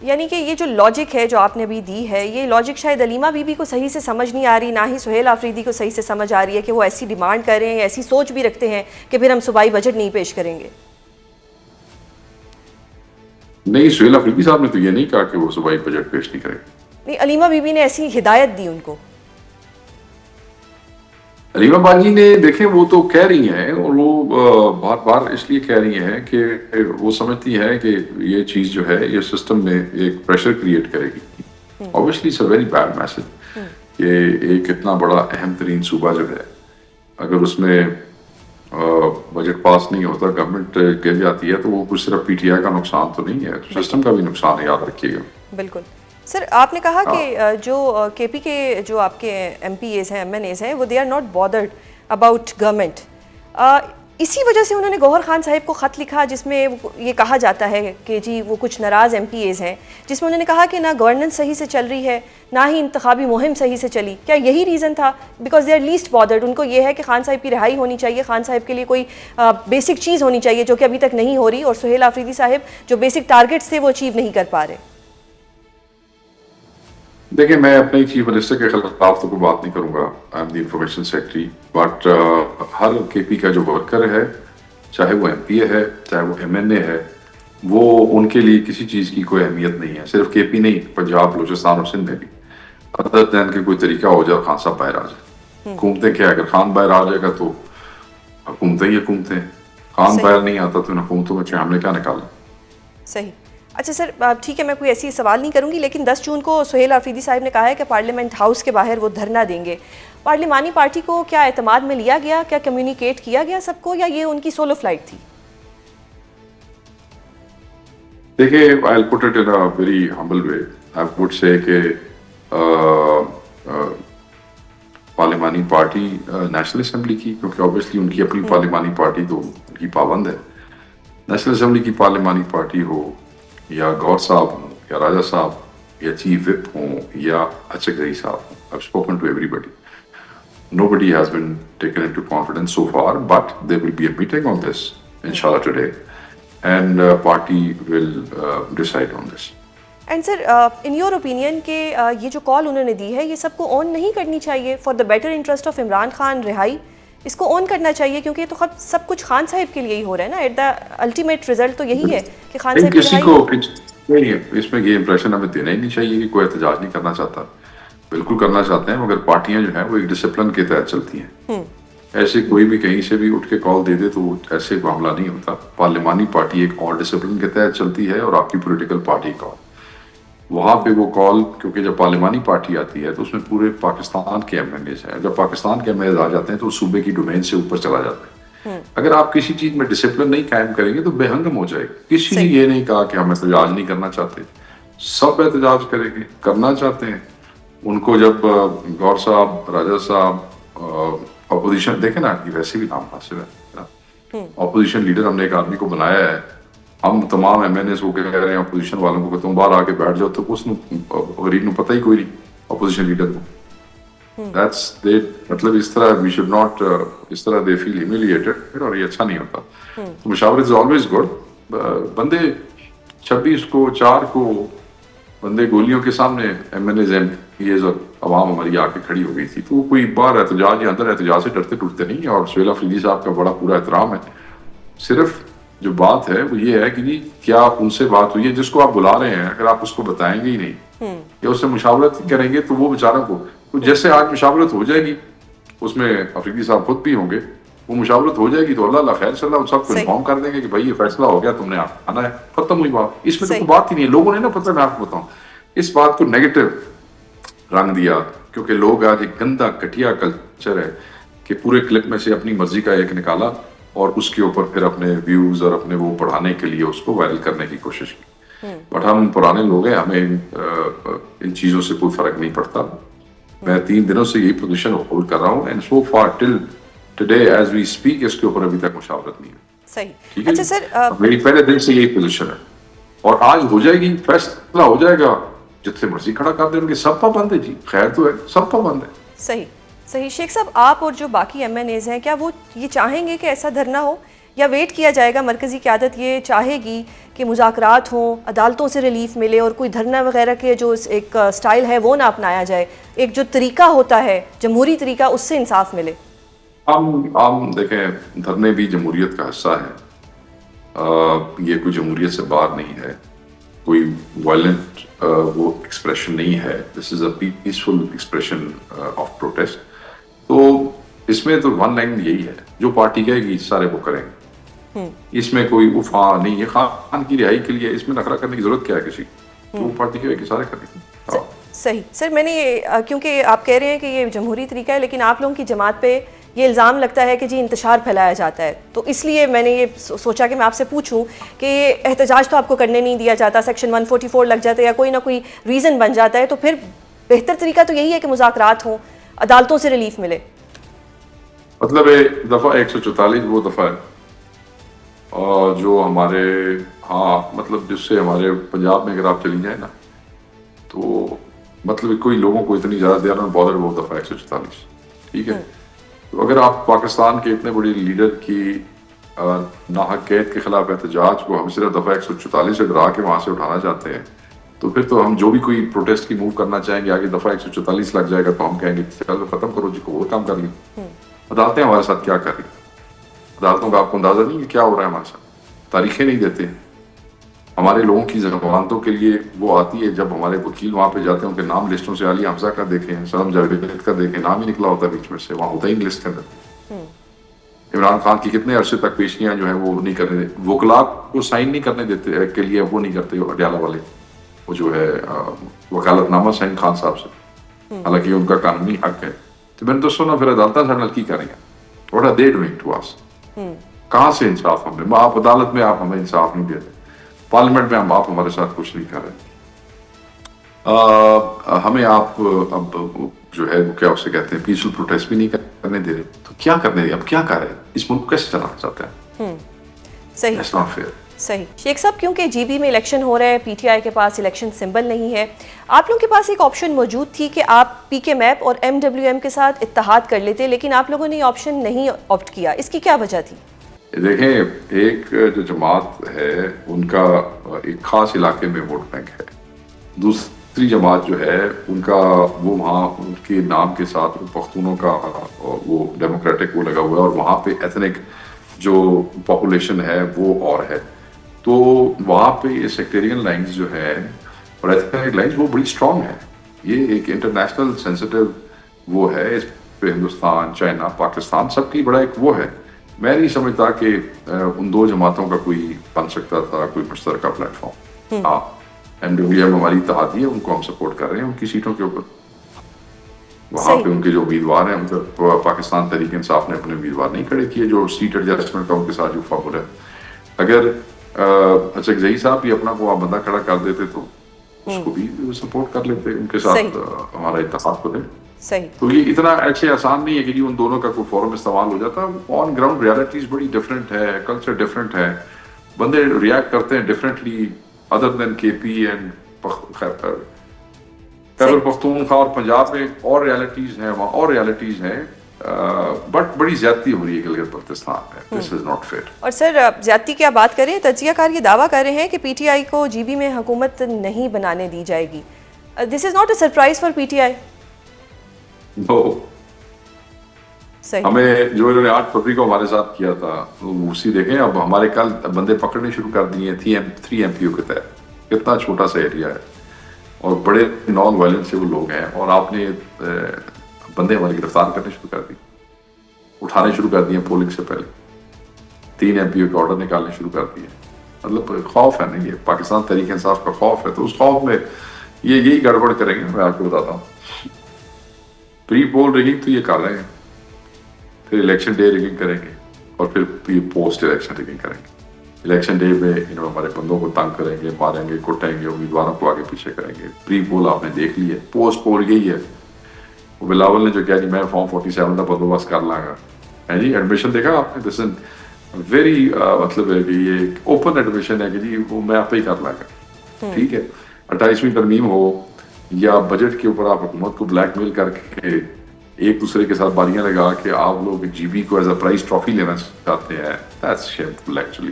یعنی کہ یہ جو لاجک ہے جو آپ نے ابھی دی ہے، یہ لاجک شاید علیمہ بی بی کو صحیح سے سمجھ نہیں آ رہی، نہ ہی سہیل آفریدی کو صحیح سے سمجھ آ رہی ہے کہ وہ ایسی ڈیمانڈ کر رہے ہیں، ایسی سوچ بھی رکھتے ہیں کہ پھر ہم صوبائی بجٹ نہیں پیش کریں گے. نہیں، سہیل آفریدی صاحب نے تو یہ نہیں کہا کہ وہ صوبائی بجٹ پیش نہیں کریں گے. نہیں، علیمہ بی بی نے ایسی ہدایت دی ان کو. علیمہ باجی نے دیکھیں وہ تو کہہ رہی ہیں، اور وہ بار بار اس لیے کہہ رہی ہیں کہ وہ سمجھتی ہیں کہ یہ چیز جو ہے یہ سسٹم میں ایک پریشر کریٹ کرے گی. obviously it's a very bad message کہ ایک اتنا بڑا اہم ترین صوبہ جو ہے اگر اس میں بجٹ پاس نہیں ہوتا، گورنمنٹ گر جاتی ہے، تو وہ کچھ صرف پی ٹی آئی کا نقصان تو نہیں ہے، سسٹم کا بھی نقصان ہے، یاد رکھیے گا. بالکل. سر آپ نے کہا کہ جو کے پی کے جو آپ کے ایم پی ایز ہیں، ایم این ایز ہیں، وہ they are not bothered about government. اسی وجہ سے انہوں نے گوہر خان صاحب کو خط لکھا جس میں یہ کہا جاتا ہے کہ جی وہ کچھ ناراض ایم پی ایز ہیں، جس میں انہوں نے کہا کہ نہ گورننس صحیح سے چل رہی ہے، نہ ہی انتخابی مہم صحیح سے چلی. کیا یہی ریزن تھا؟ Because they are least bothered. ان کو یہ ہے کہ خان صاحب کی رہائی ہونی چاہیے، خان صاحب کے لیے کوئی بیسک چیز ہونی چاہیے جو کہ ابھی تک نہیں ہو رہی، اور سہیل آفریدی صاحب جو بیسک ٹارگٹس تھے وہ اچیو نہیں کر پا رہے. دیکھیں، میں اپنے چیف منسٹر کے خلاف تو کوئی بات نہیں کروں گا، I am the information secretary, but ہر کے پی کا جو ورکر ہے، چاہے وہ ایم پی اے ہے، چاہے وہ ایم این اے ہے، وہ ان کے لیے کسی چیز کی کوئی اہمیت نہیں ہے. صرف کے پی نہیں، پنجاب، بلوچستان اور سندھ میں بھی، ادر دین کہ کوئی طریقہ ہو جائے خان صاحب باہر آ جائے. حکومتیں کیا، اگر خان باہر آ جائے گا تو حکومتیں ہی حکومتیں، خان باہر نہیں آتا تو ان حکومتوں میں ہم نے کیا نکالا. صحیح. اچھا سر، ٹھیک ہے، میں کوئی ایسی سوال نہیں کروں گی، لیکن 10 جون کو سہیل آفریدی صاحب نے کہا ہے کہ پارلیمنٹ ہاؤس کے باہر وہ دھرنا دیں گے. پارلیمانی پارٹی کو کیا اعتماد میں لیا گیا؟ کیا کمیونیکیٹ کیا گیا سب کو، یا یہ ان کی سولو فلائٹ تھی؟ دیکھیے، I'll put it in a very humble way. I would say کہ پارلیمانی پارٹی نیشنل اسمبلی کی، کیونکہ obviously ان کی اپنی پارلیمانی پارٹی تو ان کی پابند ہے. نیشنل اسمبلی کی پارلیمانی پارٹی ہو، یا گور صاحب ہوں، یا راجہ صاحب، یا چیف وپ ہوں، یا اچک زئی صاحب ہوں. I've spoken to everybody. Nobody has been taken into confidence so far, but there will be a meeting on this, inshallah, today. And party will decide on this. And sir, in your opinion کہ یہ جو کال انہوں نے دی ہے یہ سب کو آن نہیں کرنی چاہیے for the better interest of Imran Khan رہائی؟ اس کو آن کرنا چاہیے کیونکہ یہ تو سب کچھ خان صاحب کے لیے ہی ہو رہا ہے نا. ایٹ دا الٹیمیٹ ریزلٹ تو یہی ہے کہ خان صاحب کی کسی کو اس میں یہ امپریشن ہمیں دینا ہی نہیں چاہیے کہ کوئی احتجاج نہیں کرنا چاہتا. بالکل کرنا چاہتے ہیں، مگر پارٹیاں جو ہیں وہ ایک ڈسپلن کے تحت چلتی ہیں. ایسے کوئی بھی کہیں سے بھی اٹھ کے کال دے دے تو ایسے معاملہ نہیں ہوتا. پارلیمانی پارٹی ایک اور ڈسپلن کے تحت چلتی ہے، اور آپ کی پولیٹیکل پارٹی کال وہاں پہ وہ کال، کیونکہ جب پارلیمانی پارٹی آتی ہے تو اس میں پورے پاکستان کے ایم این ایز ہیں. جب پاکستان کے ایم این ایز آ جاتے ہیں تو صوبے کی ڈومین سے اوپر چلا جاتا ہے. اگر آپ کسی چیز میں ڈسپلن نہیں قائم کریں گے تو بے ہنگم ہو جائے گا. کسی نے یہ نہیں کہا کہ ہم احتجاج نہیں کرنا چاہتے، سب احتجاج کریں گے، کرنا چاہتے ہیں. ان کو جب گور صاحب، راجہ صاحب، اپوزیشن، دیکھیں نا کہ ویسے بھی نام حاصل ہے، اپوزیشن لیڈر ہم نے ایک آدمی کو بنایا ہے. ہم تمام ایم این ایز کو کہہ رہے ہیں اپوزیشن والوں کو کہ تم باہر آ کے بیٹھ جاؤ، تو اس غریب نو پتہ ہی کوئی نہیں اپوزیشن لیڈر کو. مطلب اس طرح وی شوڈ ناٹ، اس طرح دے فیل ہیومیلیٹڈ، اور یہ اچھا نہیں ہوتا. تو مشاورت از آلویز گڈ. بندے 26 کو 4 کو بندے گولیوں کے سامنے MNAs, MPAs اور عوام ہماری آ کے کھڑی ہو گئی تھی. تو کوئی باہر احتجاج یا اندر احتجاج سے ڈرتے ٹوٹتے نہیں ہیں. اور سہیل آفریدی صاحب کا بڑا پورا احترام ہے. صرف جو بات ہے وہ یہ ہے کہ جی کیا ان سے بات ہوئی ہے؟ جس کو آپ بلا رہے ہیں اگر آپ اس کو بتائیں گے ہی نہیں یا اس سے مشاورت کریں گے تو وہ بیچاروں کو، جیسے آج مشاورت ہو جائے گی، اس میں آفریدی صاحب خود بھی ہوں گے، وہ مشاورت ہو جائے گی تو اللہ خیر صلی اللہ سب کو انفارم کر دیں گے کہ بھائی یہ فیصلہ ہو گیا، تم نے آنا ہے، ختم ہوئی بات. اس میں تو کوئی بات ہی نہیں ہے. لوگوں نے نا، پتہ میں آپ کو بتاؤں، اس بات کو نیگیٹو رنگ دیا کیونکہ لوگ آج ایک گندا گھٹیا کلچر ہے کہ پورے کلپ میں سے اپنی مرضی کا ایک نکالا اور اس کے اوپر پھر اپنے ویوز اور اپنے وہ بڑھانے کے لیے اس کو وائرل کرنے کی کوشش کی. بٹ ہم پرانے لوگ ہیں، ہمیں ان چیزوں سے کوئی فرق نہیں پڑتا. میں 3 دنوں سے یہی پوزیشن ہولڈ کر رہا ہوں، and so far till today as we speak اس کے اوپر ابھی تک مشاورت نہیں ہے. صحیح. اچھا سر، میری پہلے دن سے یہی پوزیشن ہے، اور آج ہو جائے گی، فیصلہ ہو جائے گا. جتنے مرضی کھڑا کر دیں گے، سب پابند ہے. جی خیر تو ہے، سب پابند ہے. صحیح. شیخ صاحب، آپ اور جو باقی ایم این ایز ہیں، کیا وہ یہ چاہیں گے کہ ایسا دھرنا ہو، یا ویٹ کیا جائے گا؟ مرکزی قیادت یہ چاہے گی کہ مذاکرات ہوں، عدالتوں سے ریلیف ملے اور کوئی دھرنا وغیرہ کے جو ایک سٹائل ہے وہ نہ اپنایا جائے، ایک جو طریقہ ہوتا ہے جمہوری طریقہ اس سے انصاف ملے؟ عام دیکھیں، دھرنے بھی جمہوریت کا حصہ ہے، یہ کوئی جمہوریت سے باہر نہیں ہے، کوئی وائلنٹ وہ ایکسپریشن نہیں ہے، this is a peaceful expression of protest. تو اس میں تو ون لائن یہی ہے، جو پارٹی کہے گی سارے وہ کریں گے. اس میں کوئی افواہ نہیں ہے. خان کی رہائی کے لیے اس میں نخرہ کرنے کی ضرورت کیا ہے کسی کی؟ جو پارٹی کہے گی سارے کریں گے. صحیح سر، میں نے کیونکہ آپ کہہ رہے ہیں کہ یہ جمہوری طریقہ ہے، لیکن آپ لوگوں کی جماعت پہ یہ الزام لگتا ہے کہ جی انتشار پھیلایا جاتا ہے، تو اس لیے میں نے یہ سوچا کہ میں آپ سے پوچھوں کہ یہ احتجاج تو آپ کو کرنے نہیں دیا جاتا، سیکشن 144 لگ جاتا ہے یا کوئی نہ کوئی ریزن بن جاتا ہے، تو پھر بہتر طریقہ تو یہی ہے کہ مذاکرات ہوں، عدالتوں سے ریلیف ملے. مطلب دفعہ 144 وہ دفعہ ہے اور جو ہمارے مطلب جس سے ہمارے پنجاب میں اگر آپ چلی جائیں نا تو مطلب کوئی لوگوں کو اتنی زیادہ دیا نہ بارڈر وہ دفعہ 144. ٹھیک ہے، تو اگر آپ پاکستان کے اتنے بڑی لیڈر کی ناحق قید کے خلاف احتجاج کو ہم صرف دفعہ 144 سے ڈرا کے وہاں سے اٹھانا چاہتے ہیں، تو پھر تو ہم جو بھی کوئی پروٹیسٹ کی موو کرنا چاہیں گے آگے دفعہ 144 لگ جائے گا تو ہم کہیں گے چلو ختم کرو جی، کو اور کام کر لیں. عدالتیں ہمارے ساتھ کیا کر رہی ہیں؟ عدالتوں کا آپ کو اندازہ نہیں کہ کیا ہو رہا ہے ہمارے ساتھ. تاریخیں نہیں دیتے ہمارے لوگوں کی ضمانتوں کے لیے. وہ آتی ہے جب ہمارے وکیل وہاں پہ جاتے ہیں، ان کے نام لسٹوں سے علی حمزہ کا دیکھیں، سلم جاوید کا دیکھیں، نام ہی نکلا ہوتا ہے بیچ میں سے، وہاں ہوتا ہی لسٹ کے اندر. عمران خان کی کتنے عرصے تک پیشیاں جو ہیں وہ نہیں کرنے دیتے، وکلاء کو سائن نہیں کرنے دیتے کے لیے وہ نہیں کرتے اڈیالہ والے، وہ جو ہے وکالت نامہ سائن خان صاحب سے، حالانکہ ان کا قانونی حق ہے. تو میں نے تو سنا پھر عدالتیں سارے نل کی کریں گے. What are they doing to us؟ کہاں سے انصاف ہمیں؟ آپ عدالت میں آپ ہمیں انصاف نہیں دیتے، پارلیمنٹ میں آپ ہمارے ساتھ کچھ نہیں کر رہے. ہمیں آپ اب جو ہے وہ کیا اسے کہتے ہیں پیسفل پروٹیسٹ بھی نہیں کرنے دے رہے، تو کیا کرنے دیں؟ اب کیا کر رہے ہیں؟ اس ملک کو کیسے چلانا چاہتے ہیں؟ صحیح. That's not fair. صحیح. شیخ صاحب، کیونکہ جی بی میں الیکشن ہو رہا ہے، پی ٹی آئی کے پاس الیکشن سمبل نہیں ہے، آپ لوگوں کے پاس ایک آپشن موجود تھی کہ آپ پی کے میپ اور ایم ڈبلیو ایم کے ساتھ اتحاد کر لیتے، لیکن آپ لوگوں نے یہ آپشن نہیں آپٹ کیا، اس کی کیا وجہ تھی؟ دیکھیں، ایک جو جماعت ہے ان کا ایک خاص علاقے میں ووٹ بینک ہے، دوسری جماعت جو ہے ان کا وہ وہاں ان کے نام کے ساتھ پختونوں کا وہ ڈیموکریٹک وہ لگا ہوا ہے، اور وہاں پہ ایتھنک جو پاپولیشن ہے وہ اور ہے. تو وہاں پہ یہ سیکٹیرین لائنز جو ہے اور ایتھنک لائنز وہ بڑی اسٹرانگ ہے. یہ ایک انٹرنیشنل سینسٹیو وہ ہے، اس پہ ہندوستان، چائنا، پاکستان سب کی بڑا ایک وہ ہے. میں نہیں سمجھتا کہ ان دو جماعتوں کا کوئی بن سکتا تھا کوئی مشترکہ پلیٹ فارم. ہاں، ایم ڈبلیو ایم ہماری اتحادی ہے، ان کو ہم سپورٹ کر رہے ہیں ان کی سیٹوں کے اوپر. وہاں پہ ان کے جو امیدوار ہیں ان کا پاکستان تحریک انصاف نے اپنے امیدوار نہیں کھڑے کیے، جو سیٹ ایڈجسٹمنٹ کا ان کے ساتھ جو فابر ہے. اگر اچھا صاحب بھی اپنا کو بندہ کھڑا کر دیتے تو اس کو بھی سپورٹ کر لیتے، ان کے ساتھ ہمارا اتحاد کرے. تو یہ اتنا ایسے آسان نہیں ہے کہ ان دونوں کا کوئی فورم استعمال ہو جاتا. آن گراؤنڈ ریالٹیز بڑی ڈفرینٹ ہے، کلچر ڈفرینٹ ہے، بندے ریئیکٹ کرتے ہیں ڈفرینٹلی ادر دین کے پی اینڈ خیبر پختونخوا اور پنجاب میں اور ریالٹیز ہیں، وہاں اور ریالٹیز ہیں، بٹ بڑی زیادتی ہو رہی ہے گلگت بلتستان میں. دس از ناٹ فیئر. اور سر، زیادتی کی آپ بات کریں، تجزیہ کار یہ دعویٰ کر رہے ہیں کہ پی ٹی آئی کو جی بی میں حکومت نہیں بنانے دی جائے گی. This is not a surprise for P T I? No. ہمیں جو انہوں نے 8 فروری کو ہمارے ساتھ کیا تھا اسی دیکھیں. اب ہمارے کل بندے پکڑنے شروع کر دیے 3 ایم پی او کے تحت. کتنا چھوٹا سا ایریا ہے اور بڑے نان وائلنٹ سے وہ لوگ ہیں، اور آپ نے بندے ہماری گرفتار کرنے شروع کر دی، اٹھانے شروع کر دیے پولنگ سے پہلے. 3 ایم پی او کے آرڈر نکالنے شروع کر دیے. مطلب خوف ہے نا، یہ پاکستان تحریک انصاف کا خوف ہے. تو اس خوف میں یہی گڑبڑ کریں گے. میں آپ کو بتاتا ہوں، پری پول ریگنگ تو یہ کر رہے ہیں، پھر الیکشن ڈے ریگنگ کریں گے، اور پھر پوسٹ الیکشن ریگنگ کریں گے. الیکشن ڈے میں ہمارے بندوں کو تنگ کریں گے، ماریں گے، کٹیں گے، امیدواروں کو آگے پیچھے کریں گے. پری پول آپ نے دیکھ لی ہے، پوسٹ پول یہی ہے. وہ بلاول نے جو کہا جی میں فارم 47 کا بندوبست کر لاں گا، ہے جی. ایڈمیشن دیکھا آپ نے؟ دس از ویری مطلب ہے کہ یہ اوپن ایڈمیشن ہے کہ جی وہ میں آپ ہی کر لاں گا. ٹھیک ہے، 28ویں ترمیم ہو یا بجٹ کے اوپر آپ حکومت کو بلیک میل کر کے ایک دوسرے کے ساتھ باریاں لگا کے آپ لوگ جی بی کو ایز اے پرائز ٹرافی لینا چاہتے ہیں. That's shameful actually.